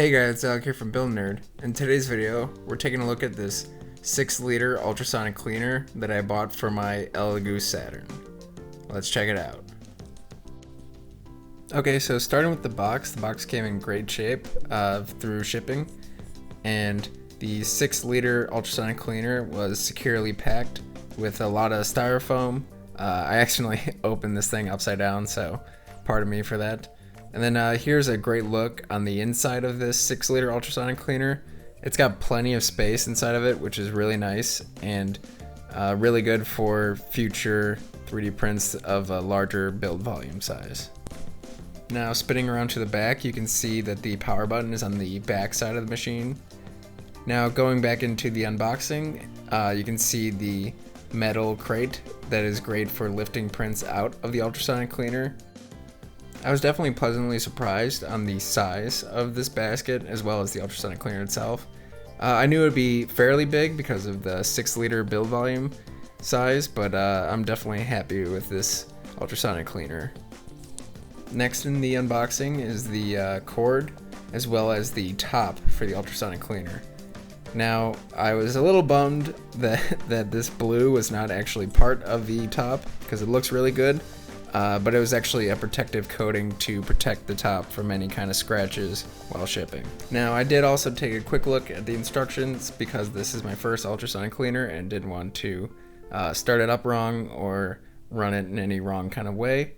Hey guys, it's Alec here from Build Nerd. In today's video, we're taking a look at this 6-liter ultrasonic cleaner that I bought for my Elegoo Saturn. Let's check it out. Okay, so starting with the box came in great shape through shipping, and the 6-liter ultrasonic cleaner was securely packed with a lot of styrofoam. I accidentally opened this thing upside down, so pardon me for that. And then here's a great look on the inside of this 6-liter ultrasonic cleaner. It's got plenty of space inside of it, which is really nice and really good for future 3D prints of a larger build volume size. Now spinning around to the back, you can see that the power button is on the back side of the machine. Now going back into the unboxing, you can see the metal crate that is great for lifting prints out of the ultrasonic cleaner. I was definitely pleasantly surprised on the size of this basket as well as the ultrasonic cleaner itself. I knew it would be fairly big because of the 6-liter build volume size, but I'm definitely happy with this ultrasonic cleaner. Next in the unboxing is the cord as well as the top for the ultrasonic cleaner. Now, I was a little bummed that this blue was not actually part of the top because it looks really good. But it was actually a protective coating to protect the top from any kind of scratches while shipping. Now I did also take a quick look at the instructions because this is my first ultrasonic cleaner and didn't want to start it up wrong or run it in any wrong kind of way.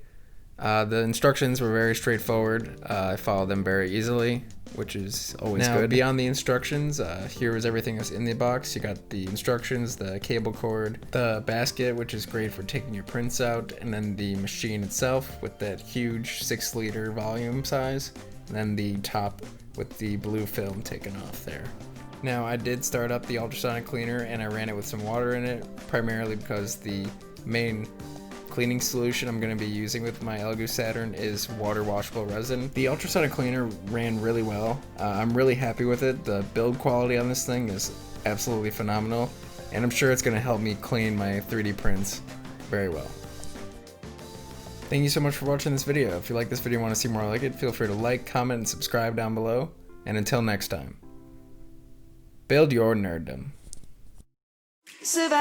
The instructions were very straightforward. I followed them very easily, which is always good. Beyond the instructions, here is everything that's in the box. You got the instructions, the cable cord, the basket, which is great for taking your prints out, and then the machine itself with that huge 6-liter volume size, and then the top with the blue film taken off there. Now I did start up the ultrasonic cleaner and I ran it with some water in it, primarily because the main cleaning solution I'm going to be using with my Elegoo Saturn is water washable resin. The ultrasonic cleaner ran really well. I'm really happy with it. The build quality on this thing is absolutely phenomenal, and I'm sure it's going to help me clean my 3D prints very well. Thank you so much for watching this video. If you like this video and want to see more like it, feel free to like, comment, and subscribe down below. And until next time, build your nerddom. SUBCRIBE.